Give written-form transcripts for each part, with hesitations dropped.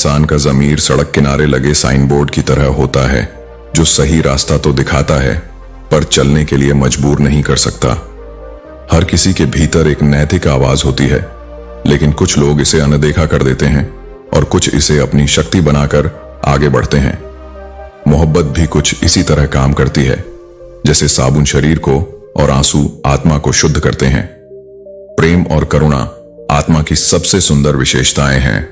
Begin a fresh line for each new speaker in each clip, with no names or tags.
इंसान का ज़मीर सड़क किनारे लगे साइन बोर्ड की तरह होता है, जो सही रास्ता तो दिखाता है पर चलने के लिए मजबूर नहीं कर सकता। हर किसी के भीतर एक नैतिक आवाज होती है, लेकिन कुछ लोग इसे अनदेखा कर देते हैं और कुछ इसे अपनी शक्ति बनाकर आगे बढ़ते हैं। मोहब्बत भी कुछ इसी तरह काम करती है, जैसे साबुन शरीर को और आंसू आत्मा को शुद्ध करते हैं। प्रेम और करुणा आत्मा की सबसे सुंदर विशेषताएं हैं,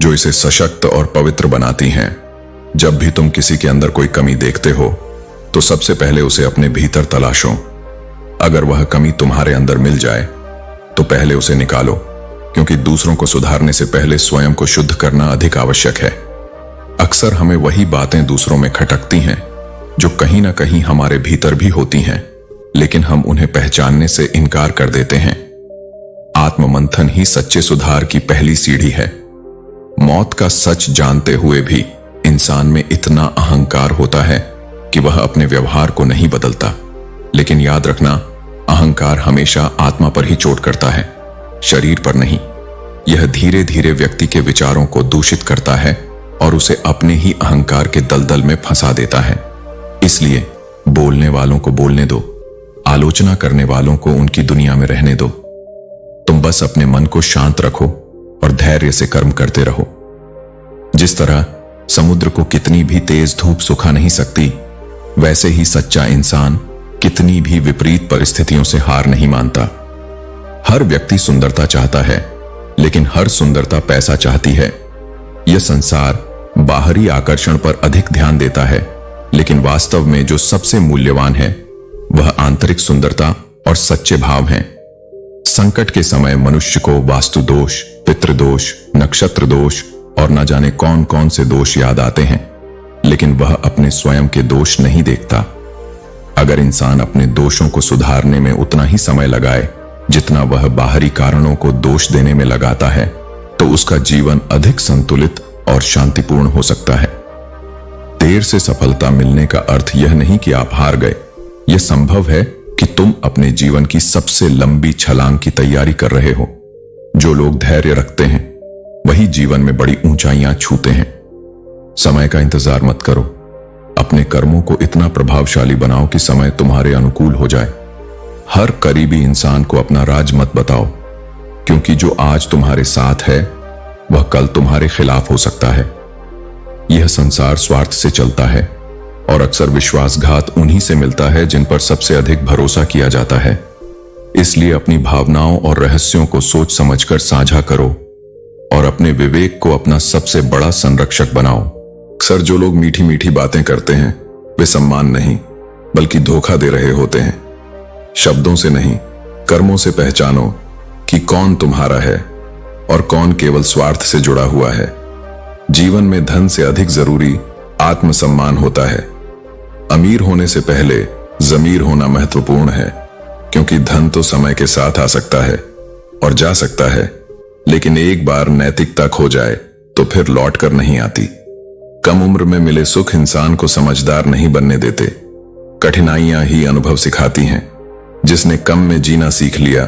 जो इसे सशक्त और पवित्र बनाती हैं। जब भी तुम किसी के अंदर कोई कमी देखते हो, तो सबसे पहले उसे अपने भीतर तलाशो। अगर वह कमी तुम्हारे अंदर मिल जाए, तो पहले उसे निकालो, क्योंकि दूसरों को सुधारने से पहले स्वयं को शुद्ध करना अधिक आवश्यक है। अक्सर हमें वही बातें दूसरों में खटकती हैं, जो कहीं ना कहीं हमारे भीतर भी होती हैं, लेकिन हम उन्हें पहचानने से इनकार कर देते हैं। आत्ममंथन ही सच्चे सुधार की पहली सीढ़ी है। मौत का सच जानते हुए भी इंसान में इतना अहंकार होता है कि वह अपने व्यवहार को नहीं बदलता। लेकिन याद रखना, अहंकार हमेशा आत्मा पर ही चोट करता है, शरीर पर नहीं। यह धीरे धीरे व्यक्ति के विचारों को दूषित करता है और उसे अपने ही अहंकार के दलदल में फंसा देता है। इसलिए बोलने वालों को बोलने दो, आलोचना करने वालों को उनकी दुनिया में रहने दो। तुम बस अपने मन को शांत रखो और धैर्य से कर्म करते रहो। जिस तरह समुद्र को कितनी भी तेज धूप सुखा नहीं सकती, वैसे ही सच्चा इंसान कितनी भी विपरीत परिस्थितियों से हार नहीं मानता। हर व्यक्ति सुंदरता चाहता है, लेकिन हर सुंदरता पैसा चाहती है। यह संसार बाहरी आकर्षण पर अधिक ध्यान देता है, लेकिन वास्तव में जो सबसे मूल्यवान है, वह आंतरिक सुंदरता और सच्चे भाव हैं। संकट के समय मनुष्य को वास्तु दोष, पितृदोष, नक्षत्र दोष और न जाने कौन कौन से दोष याद आते हैं, लेकिन वह अपने स्वयं के दोष नहीं देखता। अगर इंसान अपने दोषों को सुधारने में उतना ही समय लगाए जितना वह बाहरी कारणों को दोष देने में लगाता है, तो उसका जीवन अधिक संतुलित और शांतिपूर्ण हो सकता है। देर से सफलता मिलने का अर्थ यह नहीं कि आप हार गए। यह संभव है कि तुम अपने जीवन की सबसे लंबी छलांग की तैयारी कर रहे हो। जो लोग धैर्य रखते हैं, वही जीवन में बड़ी ऊंचाइयां छूते हैं। समय का इंतजार मत करो। अपने कर्मों को इतना प्रभावशाली बनाओ कि समय तुम्हारे अनुकूल हो जाए। हर करीबी इंसान को अपना राज मत बताओ, क्योंकि जो आज तुम्हारे साथ है, वह कल तुम्हारे खिलाफ हो सकता है। यह संसार स्वार्थ से चलता है और अक्सर विश्वासघात उन्हीं से मिलता है जिन पर सबसे अधिक भरोसा किया जाता है। इसलिए अपनी भावनाओं और रहस्यों को सोच समझकर साझा करो और अपने विवेक को अपना सबसे बड़ा संरक्षक बनाओ। अक्सर जो लोग मीठी मीठी बातें करते हैं, वे सम्मान नहीं बल्कि धोखा दे रहे होते हैं। शब्दों से नहीं, कर्मों से पहचानो कि कौन तुम्हारा है और कौन केवल स्वार्थ से जुड़ा हुआ है। जीवन में धन से अधिक जरूरी आत्मसम्मान होता है। अमीर होने से पहले जमीर होना महत्वपूर्ण है, क्योंकि धन तो समय के साथ आ सकता है और जा सकता है, लेकिन एक बार नैतिकता खो जाए तो फिर लौट कर नहीं आती। कम उम्र में मिले सुख इंसान को समझदार नहीं बनने देते। कठिनाइयां ही अनुभव सिखाती हैं। जिसने कम में जीना सीख लिया,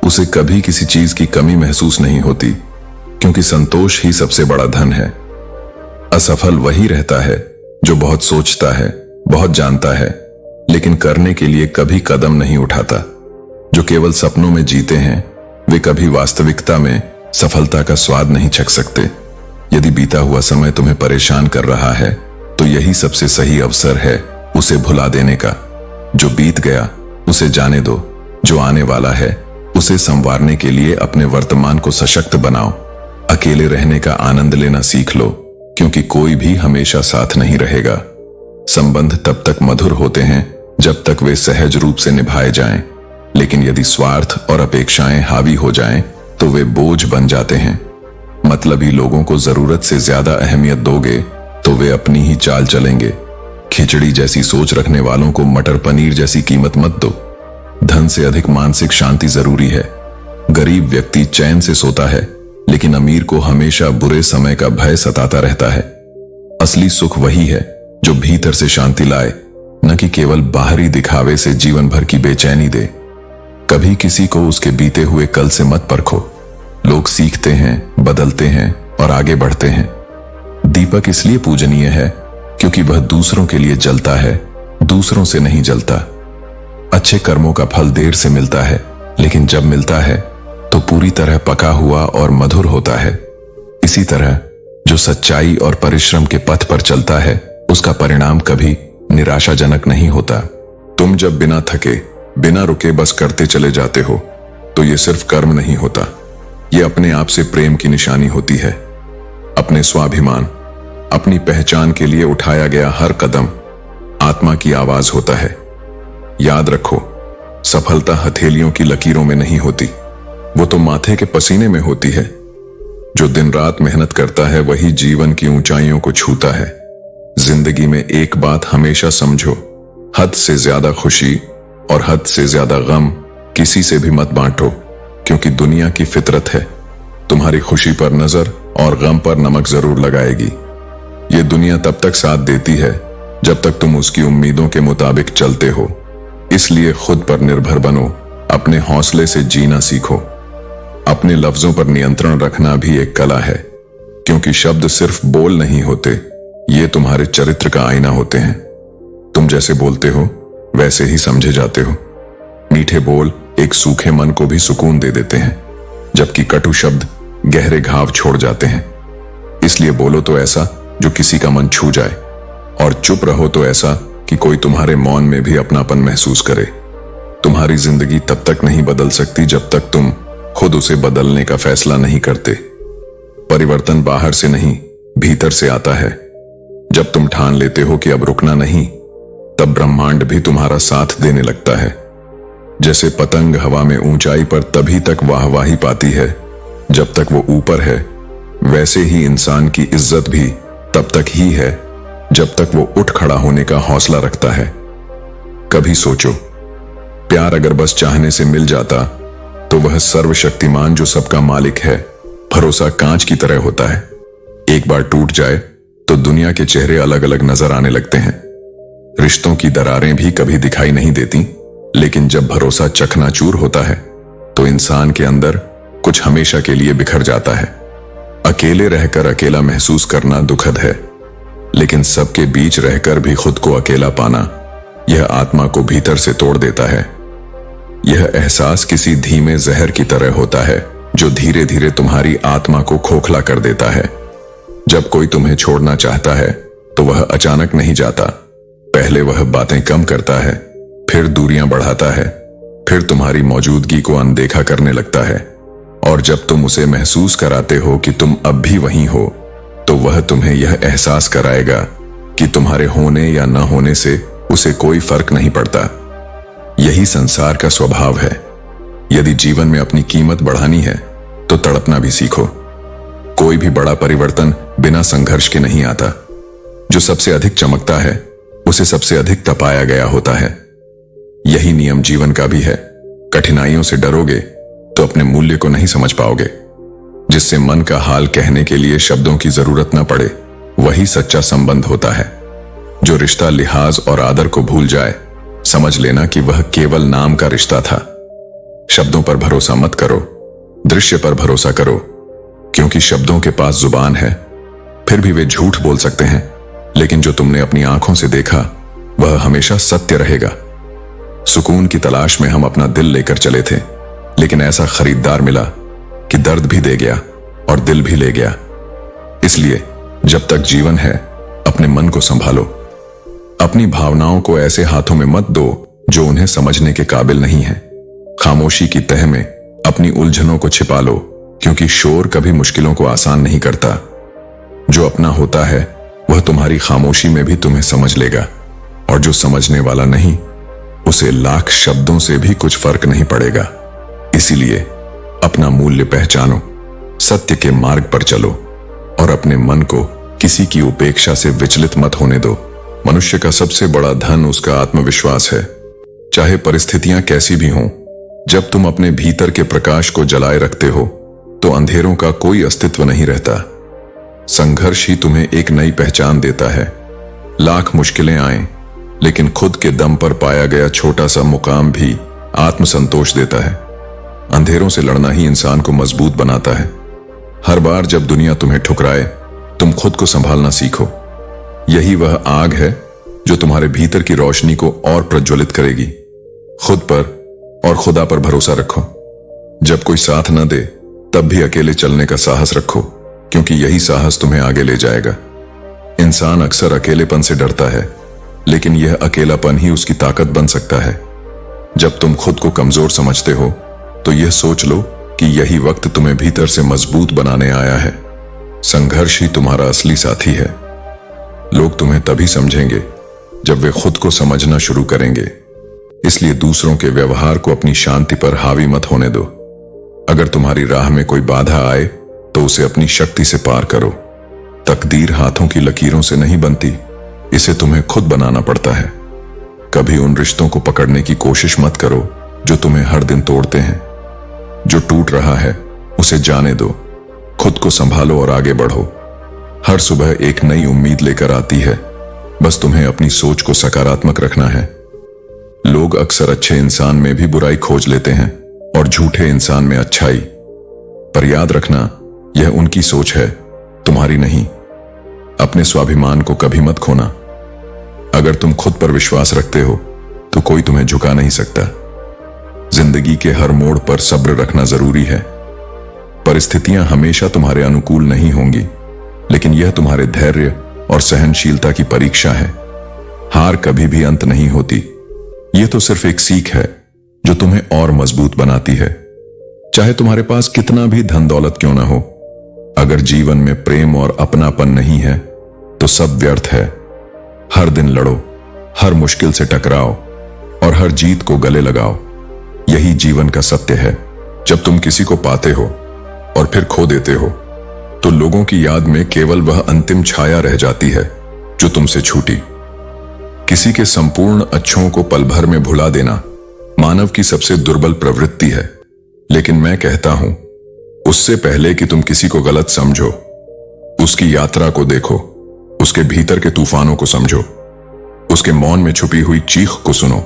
उसे कभी किसी चीज की कमी महसूस नहीं होती, क्योंकि संतोष ही सबसे बड़ा धन है। असफल वही रहता है जो बहुत सोचता है, बहुत जानता है, लेकिन करने के लिए कभी कदम नहीं उठाता। जो केवल सपनों में जीते हैं, वे कभी वास्तविकता में सफलता का स्वाद नहीं चख सकते। यदि बीता हुआ समय तुम्हें परेशान कर रहा है, तो यही सबसे सही अवसर है उसे भुला देने का। जो बीत गया उसे जाने दो। जो आने वाला है उसे संवारने के लिए अपने वर्तमान को सशक्त बनाओ। अकेले रहने का आनंद लेना सीख लो, क्योंकि कोई भी हमेशा साथ नहीं रहेगा। संबंध तब तक मधुर होते हैं जब तक वे सहज रूप से निभाए जाएं, लेकिन यदि स्वार्थ और अपेक्षाएं हावी हो जाएं, तो वे बोझ बन जाते हैं। मतलबी लोगों को जरूरत से ज्यादा अहमियत दोगे तो वे अपनी ही चाल चलेंगे। खिचड़ी जैसी सोच रखने वालों को मटर पनीर जैसी कीमत मत दो। धन से अधिक मानसिक शांति जरूरी है। गरीब व्यक्ति चैन से सोता है, लेकिन अमीर को हमेशा बुरे समय का भय सताता रहता है। असली सुख वही है जो भीतर से शांति लाए, न कि केवल बाहरी दिखावे से जीवन भर की बेचैनी दे। कभी किसी को उसके बीते हुए कल से मत परखो। लोग सीखते हैं, बदलते हैं और आगे बढ़ते हैं, दीपक इसलिए पूजनीय है क्योंकि वह दूसरों के लिए जलता है, दूसरों से नहीं जलता। अच्छे कर्मों का फल देर से मिलता है, लेकिन जब मिलता है तो पूरी तरह पका हुआ और मधुर होता है। इसी तरह जो सच्चाई और परिश्रम के पथ पर चलता है, उसका परिणाम कभी निराशाजनक नहीं होता। तुम जब बिना थके, बिना रुके बस करते चले जाते हो, तो यह सिर्फ कर्म नहीं होता, यह अपने आप से प्रेम की निशानी होती है। अपने स्वाभिमान, अपनी पहचान के लिए उठाया गया हर कदम आत्मा की आवाज होता है। याद रखो, सफलता हथेलियों की लकीरों में नहीं होती, वो तो माथे के पसीने में होती है। जो दिन रात मेहनत करता है वही जीवन की ऊंचाइयों को छूता है। जिंदगी में एक बात हमेशा समझो, हद से ज्यादा खुशी और हद से ज्यादा गम किसी से भी मत बांटो, क्योंकि दुनिया की फितरत है तुम्हारी खुशी पर नजर और गम पर नमक जरूर लगाएगी। ये दुनिया तब तक साथ देती है जब तक तुम उसकी उम्मीदों के मुताबिक चलते हो। इसलिए खुद पर निर्भर बनो, अपने हौसले से जीना सीखो। अपने लफ्जों पर नियंत्रण रखना भी एक कला है, क्योंकि शब्द सिर्फ बोल नहीं होते, ये तुम्हारे चरित्र का आईना होते हैं। तुम जैसे बोलते हो वैसे ही समझे जाते हो। मीठे बोल एक सूखे मन को भी सुकून दे देते हैं, जबकि कटु शब्द गहरे घाव छोड़ जाते हैं। इसलिए बोलो तो ऐसा जो किसी का मन छू जाए, और चुप रहो तो ऐसा कि कोई तुम्हारे मौन में भी अपनापन महसूस करे। तुम्हारी जिंदगी तब तक नहीं बदल सकती जब तक तुम खुद उसे बदलने का फैसला नहीं करते। परिवर्तन बाहर से नहीं, भीतर से आता है। जब तुम ठान लेते हो कि अब रुकना नहीं, तब ब्रह्मांड भी तुम्हारा साथ देने लगता है। जैसे पतंग हवा में ऊंचाई पर तभी तक वाहवाही पाती है जब तक वो ऊपर है, वैसे ही इंसान की इज्जत भी तब तक ही है जब तक वो उठ खड़ा होने का हौसला रखता है। कभी सोचो, प्यार अगर बस चाहने से मिल जाता तो वह सर्वशक्तिमान जो सबका मालिक है, भरोसा कांच की तरह होता है। एक बार टूट जाए तो दुनिया के चेहरे अलग अलग नजर आने लगते हैं। रिश्तों की दरारें भी कभी दिखाई नहीं देती, लेकिन जब भरोसा चकनाचूर होता है तो इंसान के अंदर कुछ हमेशा के लिए बिखर जाता है। अकेले रहकर अकेला महसूस करना दुखद है, लेकिन सबके बीच रहकर भी खुद को अकेला पाना, यह आत्मा को भीतर से तोड़ देता है। यह एहसास किसी धीमे जहर की तरह होता है जो धीरे धीरे तुम्हारी आत्मा को खोखला कर देता है। जब कोई तुम्हें छोड़ना चाहता है तो वह अचानक नहीं जाता। पहले वह बातें कम करता है, फिर दूरियां बढ़ाता है, फिर तुम्हारी मौजूदगी को अनदेखा करने लगता है। और जब तुम उसे महसूस कराते हो कि तुम अब भी वहीं हो, तो वह तुम्हें यह एहसास कराएगा कि तुम्हारे होने या न होने से उसे कोई फर्क नहीं पड़ता। यही संसार का स्वभाव है। यदि जीवन में अपनी कीमत बढ़ानी है तो तड़पना भी सीखो। कोई भी बड़ा परिवर्तन बिना संघर्ष के नहीं आता। जो सबसे अधिक चमकता है उसे सबसे अधिक तपाया गया होता है। यही नियम जीवन का भी है। कठिनाइयों से डरोगे तो अपने मूल्य को नहीं समझ पाओगे। जिससे मन का हाल कहने के लिए शब्दों की जरूरत न पड़े, वही सच्चा संबंध होता है। जो रिश्ता लिहाज और आदर को भूल जाए, समझ लेना कि वह केवल नाम का रिश्ता था। शब्दों पर भरोसा मत करो, दृश्य पर भरोसा करो, क्योंकि शब्दों के पास जुबान है, फिर भी वे झूठ बोल सकते हैं, लेकिन जो तुमने अपनी आंखों से देखा वह हमेशा सत्य रहेगा। सुकून की तलाश में हम अपना दिल लेकर चले थे, लेकिन ऐसा खरीदार मिला कि दर्द भी दे गया और दिल भी ले गया। इसलिए जब तक जीवन है, अपने मन को संभालो। अपनी भावनाओं को ऐसे हाथों में मत दो जो उन्हें समझने के काबिल नहीं है। खामोशी की तह में अपनी उलझनों को छिपा लो, क्योंकि शोर कभी मुश्किलों को आसान नहीं करता। जो अपना होता है वह तुम्हारी खामोशी में भी तुम्हें समझ लेगा, और जो समझने वाला नहीं, उसे लाख शब्दों से भी कुछ फर्क नहीं पड़ेगा। इसीलिए अपना मूल्य पहचानो, सत्य के मार्ग पर चलो, और अपने मन को किसी की उपेक्षा से विचलित मत होने दो। मनुष्य का सबसे बड़ा धन उसका आत्मविश्वास है। चाहे परिस्थितियां कैसी भी हों, जब तुम अपने भीतर के प्रकाश को जलाए रखते हो तो अंधेरों का कोई अस्तित्व नहीं रहता। संघर्ष ही तुम्हें एक नई पहचान देता है। लाख मुश्किलें आए, लेकिन खुद के दम पर पाया गया छोटा सा मुकाम भी आत्मसंतोष देता है। अंधेरों से लड़ना ही इंसान को मजबूत बनाता है। हर बार जब दुनिया तुम्हें ठुकराए तुम खुद को संभालना सीखो। यही वह आग है जो तुम्हारे भीतर की रोशनी को और प्रज्वलित करेगी। खुद पर और खुदा पर भरोसा रखो। जब कोई साथ न दे तब भी अकेले चलने का साहस रखो, क्योंकि यही साहस तुम्हें आगे ले जाएगा। इंसान अक्सर अकेलेपन से डरता है, लेकिन यह अकेलापन ही उसकी ताकत बन सकता है। जब तुम खुद को कमजोर समझते हो तो यह सोच लो कि यही वक्त तुम्हें भीतर से मजबूत बनाने आया है। संघर्ष ही तुम्हारा असली साथी है। लोग तुम्हें तभी समझेंगे जब वे खुद को समझना शुरू करेंगे। इसलिए दूसरों के व्यवहार को अपनी शांति पर हावी मत होने दो। अगर तुम्हारी राह में कोई बाधा आए तो उसे अपनी शक्ति से पार करो। तकदीर हाथों की लकीरों से नहीं बनती, इसे तुम्हें खुद बनाना पड़ता है। कभी उन रिश्तों को पकड़ने की कोशिश मत करो जो तुम्हें हर दिन तोड़ते हैं। जो टूट रहा है उसे जाने दो, खुद को संभालो और आगे बढ़ो। हर सुबह एक नई उम्मीद लेकर आती है, बस तुम्हें अपनी सोच को सकारात्मक रखना है। लोग अक्सर अच्छे इंसान में भी बुराई खोज लेते हैं और झूठे इंसान में अच्छाई, पर याद रखना यह उनकी सोच है, तुम्हारी नहीं। अपने स्वाभिमान को कभी मत खोना। अगर तुम खुद पर विश्वास रखते हो तो कोई तुम्हें झुका नहीं सकता। जिंदगी के हर मोड़ पर सब्र रखना जरूरी है। परिस्थितियां हमेशा तुम्हारे अनुकूल नहीं होंगी, लेकिन यह तुम्हारे धैर्य और सहनशीलता की परीक्षा है। हार कभी भी अंत नहीं होती, यह तो सिर्फ एक सीख है जो तुम्हें और मजबूत बनाती है। चाहे तुम्हारे पास कितना भी धन दौलत क्यों ना हो, अगर जीवन में प्रेम और अपनापन नहीं है तो सब व्यर्थ है। हर दिन लड़ो, हर मुश्किल से टकराओ और हर जीत को गले लगाओ। यही जीवन का सत्य है। जब तुम किसी को पाते हो और फिर खो देते हो तो लोगों की याद में केवल वह अंतिम छाया रह जाती है जो तुमसे छूटी। किसी के संपूर्ण अच्छों को पल भर में भुला देना मानव की सबसे दुर्बल प्रवृत्ति है, लेकिन मैं कहता हूं, उससे पहले कि तुम किसी को गलत समझो, उसकी यात्रा को देखो, उसके भीतर के तूफानों को समझो, उसके मौन में छुपी हुई चीख को सुनो।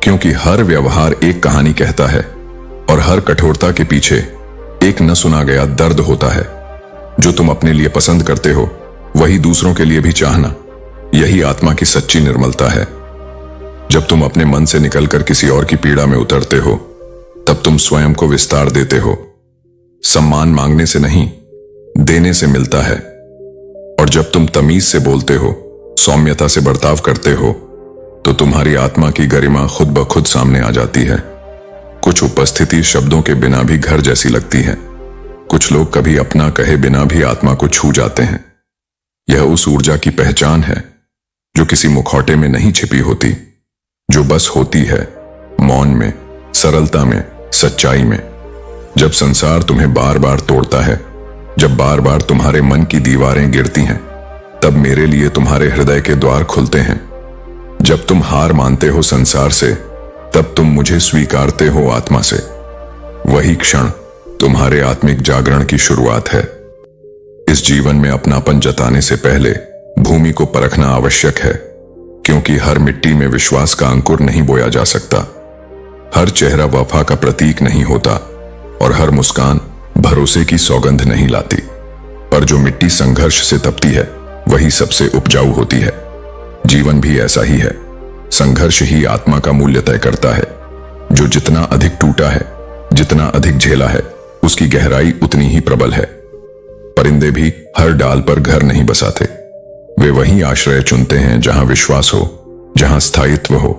क्योंकि हर व्यवहार एक कहानी कहता है और हर कठोरता के पीछे एक न सुना गया दर्द होता है। जो तुम अपने लिए पसंद करते हो वही दूसरों के लिए भी चाहना, यही आत्मा की सच्ची निर्मलता है। जब तुम अपने मन से निकलकर किसी और की पीड़ा में उतरते हो तब तुम स्वयं को विस्तार देते हो। सम्मान मांगने से नहीं, देने से मिलता है। और जब तुम तमीज से बोलते हो, सौम्यता से बर्ताव करते हो, तो तुम्हारी आत्मा की गरिमा खुद ब खुद सामने आ जाती है। कुछ उपस्थिति शब्दों के बिना भी घर जैसी लगती है। कुछ लोग कभी अपना कहे बिना भी आत्मा को छू जाते हैं। यह उस ऊर्जा की पहचान है जो किसी मुखौटे में नहीं छिपी होती, जो बस होती है मौन में, सरलता में, सच्चाई में। जब संसार तुम्हें बार बार तोड़ता है, जब बार बार तुम्हारे मन की दीवारें गिरती हैं, तब मेरे लिए तुम्हारे हृदय के द्वार खुलते हैं। जब तुम हार मानते हो संसार से, तब तुम मुझे स्वीकारते हो आत्मा से। वही क्षण तुम्हारे आत्मिक जागरण की शुरुआत है। इस जीवन में अपनापन जताने से पहले भूमि को परखना आवश्यक है, क्योंकि हर मिट्टी में विश्वास का अंकुर नहीं बोया जा सकता। हर चेहरा वफा का प्रतीक नहीं होता और हर मुस्कान भरोसे की सौगंध नहीं लाती। पर जो मिट्टी संघर्ष से तपती है वही सबसे उपजाऊ होती है। जीवन भी ऐसा ही है। संघर्ष ही आत्मा का मूल्य तय करता है। जो जितना अधिक टूटा है, जितना अधिक झेला है, उसकी गहराई उतनी ही प्रबल है। परिंदे भी हर डाल पर घर नहीं बसाते। वे वही आश्रय चुनते हैं जहां विश्वास हो, जहां स्थायित्व हो,